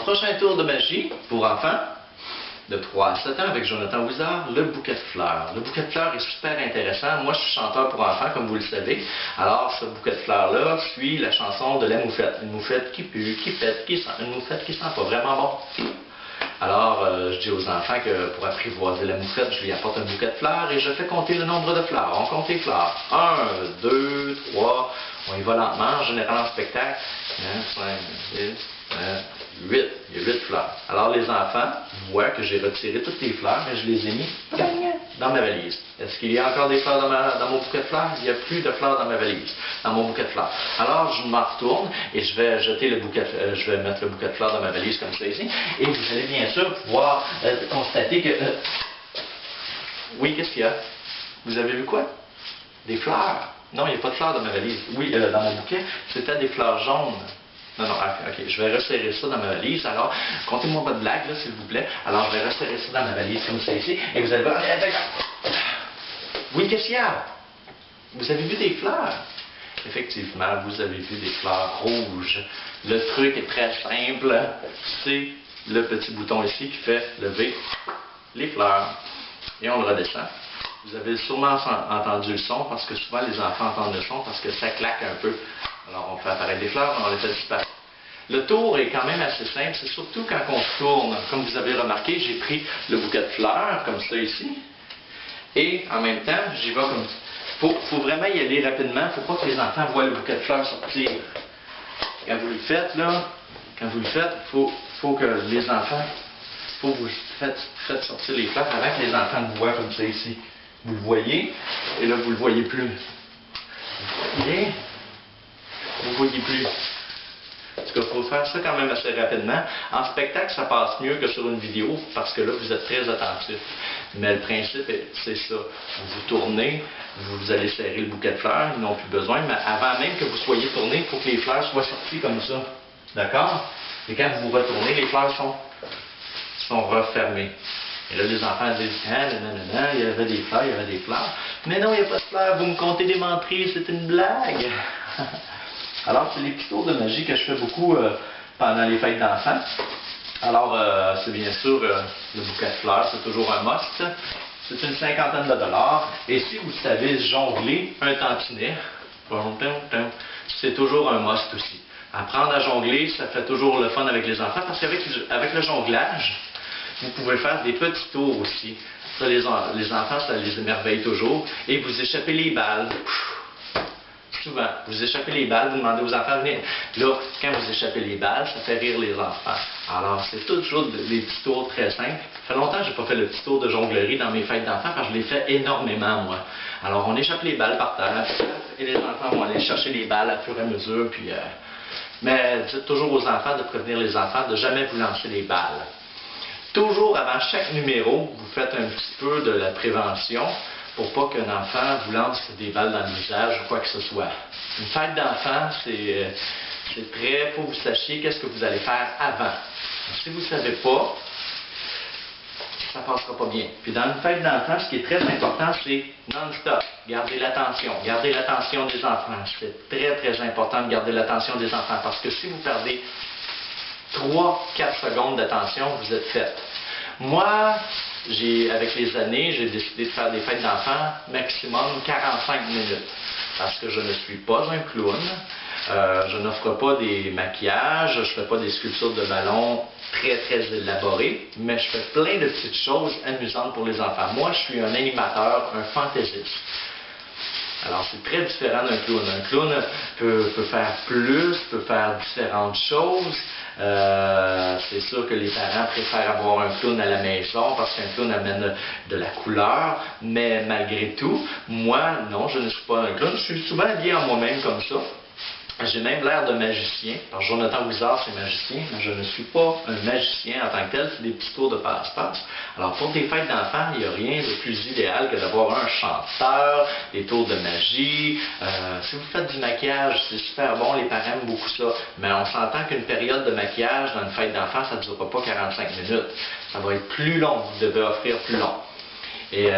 prochain tour de magie pour enfants de 3 à 7 ans avec Jonathan Wizard, le bouquet de fleurs. Le bouquet de fleurs est super intéressant. Moi, je suis chanteur pour enfants, comme vous le savez. Alors, ce bouquet de fleurs-là suit la chanson de la moufette. Une moufette qui pue, qui pète, qui sent. Une moufette qui sent pas vraiment bon. Alors, je dis aux enfants que pour apprivoiser la moufette, je lui apporte un bouquet de fleurs et je fais compter le nombre de fleurs. On compte les fleurs. 1, 2, 3. On y va lentement, en général en spectacle. 5, 6, 8. Il y a 8 fleurs. Alors, les enfants voient que j'ai retiré toutes les fleurs et je les ai mis dans ma valise. Est-ce qu'il y a encore des fleurs dans mon bouquet de fleurs? Il n'y a plus de fleurs dans ma valise, dans mon bouquet de fleurs. Alors, je m'en retourne et je vais jeter le bouquet, je vais mettre le bouquet de fleurs dans ma valise comme ça ici. Et vous allez bien sûr pouvoir constater que... oui, qu'est-ce qu'il y a? Vous avez vu quoi? Des fleurs. Non, il n'y a pas de fleurs dans ma valise. Oui, dans mon bouquet, c'était des fleurs jaunes. Non, ok, je vais resserrer ça dans ma valise. Alors, comptez-moi pas de blague, là, s'il vous plaît. Alors, je vais resserrer ça dans ma valise comme ça ici. Et vous allez voir... oui, qu'est-ce qu'il y a? Vous avez vu des fleurs? Effectivement, vous avez vu des fleurs rouges. Le truc est très simple. C'est le petit bouton ici qui fait lever les fleurs. Et on le redescend. Vous avez sûrement entendu le son, parce que souvent les enfants entendent le son, parce que ça claque un peu. Alors on fait apparaître des fleurs, mais on les fait disparaître. Le tour est quand même assez simple, c'est surtout quand on tourne. Comme vous avez remarqué, j'ai pris le bouquet de fleurs, comme ça ici. Et en même temps, j'y vais comme ça. Faut vraiment y aller rapidement, il ne faut pas que les enfants voient le bouquet de fleurs sortir. Quand vous le faites, là, il faut que les enfants, vous faites sortir les fleurs avant que les enfants le voient comme ça ici. Vous le voyez, et là, vous le voyez plus. Et vous ne voyez plus. Parce qu'il faut faire ça quand même assez rapidement. En spectacle, ça passe mieux que sur une vidéo, parce que là, vous êtes très attentif. Mais le principe, c'est ça. Vous tournez, vous allez serrer le bouquet de fleurs, ils n'ont plus besoin, mais avant même que vous soyez tourné, il faut que les fleurs soient sorties comme ça. D'accord? Et quand vous retournez, les fleurs sont refermées. Et là, les enfants disent, ah, non, il y avait des fleurs, il y avait des fleurs. Mais non, il n'y a pas de fleurs, vous me comptez des menteries, c'est une blague. Alors, c'est les petits tours de magie que je fais beaucoup pendant les fêtes d'enfants. Alors, c'est bien sûr le bouquet de fleurs, c'est toujours un must. C'est une cinquantaine de dollars. Et si vous savez jongler un tantinet, c'est toujours un must aussi. Apprendre à jongler, ça fait toujours le fun avec les enfants, parce qu'avec le jonglage, vous pouvez faire des petits tours aussi. Ça, les enfants, ça les émerveille toujours. Et vous échappez les balles. Souvent, vous échappez les balles, vous demandez aux enfants de venir. Là, quand vous échappez les balles, ça fait rire les enfants. Alors, c'est toujours des petits tours très simples. Ça fait longtemps que je n'ai pas fait le petit tour de jonglerie dans mes fêtes d'enfants, parce que je l'ai fait énormément, moi. Alors, on échappe les balles par terre, et les enfants vont aller chercher les balles à fur et à mesure. Puis, mais dites toujours aux enfants de prévenir les enfants de ne jamais vous lancer les balles. Toujours avant chaque numéro, vous faites un petit peu de la prévention pour pas qu'un enfant vous lance des balles dans le visage ou quoi que ce soit. Une fête d'enfant, c'est très... il faut que vous sachiez qu'est-ce que vous allez faire avant. Si vous ne savez pas, ça ne passera pas bien. Puis dans une fête d'enfant, ce qui est très important, c'est non-stop. Gardez l'attention. Gardez l'attention des enfants. C'est très, très important de garder l'attention des enfants parce que si vous perdez 3-4 secondes d'attention, vous êtes fait. Moi, avec les années, j'ai décidé de faire des fêtes d'enfants maximum 45 minutes. Parce que je ne suis pas un clown. Je n'offre pas des maquillages, je ne fais pas des sculptures de ballons très, très élaborées, mais je fais plein de petites choses amusantes pour les enfants. Moi, je suis un animateur, un fantaisiste. Alors, c'est très différent d'un clown. Un clown peut faire plus, peut faire différentes choses. C'est sûr que les parents préfèrent avoir un clown à la maison parce qu'un clown amène de la couleur, mais malgré tout, moi, non, je ne suis pas un clown. Je suis souvent habillé en moi-même comme ça. J'ai même l'air de magicien, parce que Jonathan Wizard, c'est magicien, mais je ne suis pas un magicien en tant que tel, c'est des petits tours de passe-passe. Alors, pour des fêtes d'enfants, il n'y a rien de plus idéal que d'avoir un chanteur, des tours de magie. Si vous faites du maquillage, c'est super bon, les parents aiment beaucoup ça, mais on s'entend qu'une période de maquillage dans une fête d'enfants, ça ne durera pas 45 minutes. Ça va être plus long, vous devez offrir plus long. Et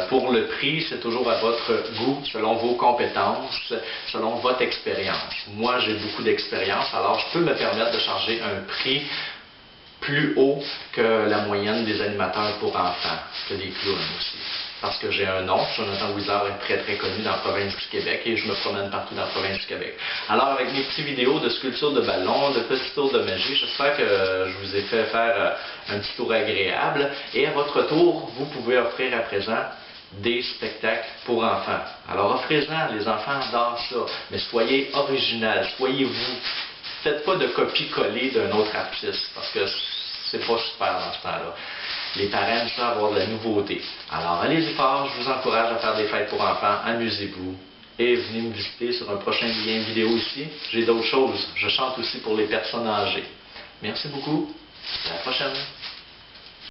pour le prix, c'est toujours à votre goût, selon vos compétences, selon votre expérience. Moi, j'ai beaucoup d'expérience, alors je peux me permettre de charger un prix plus haut que la moyenne des animateurs pour enfants, que des clowns aussi. Parce que j'ai un nom, Jonathan Wizard est très très connu dans la province du Québec et je me promène partout dans la province du Québec. Alors avec mes petites vidéos de sculpture de ballons, de petits tours de magie, j'espère que je vous ai fait faire un petit tour agréable et à votre tour, vous pouvez offrir à présent des spectacles pour enfants. Alors offrez-en, les enfants adorent ça, mais soyez original, soyez vous. Faites pas de copie-coller d'un autre artiste parce que c'est pas super dans ce temps-là. Les parents aiment ça avoir de la nouveauté. Alors, allez-y fort, je vous encourage à faire des fêtes pour enfants, amusez-vous. Et venez me visiter sur un prochain lien vidéo ici. J'ai d'autres choses. Je chante aussi pour les personnes âgées. Merci beaucoup. À la prochaine.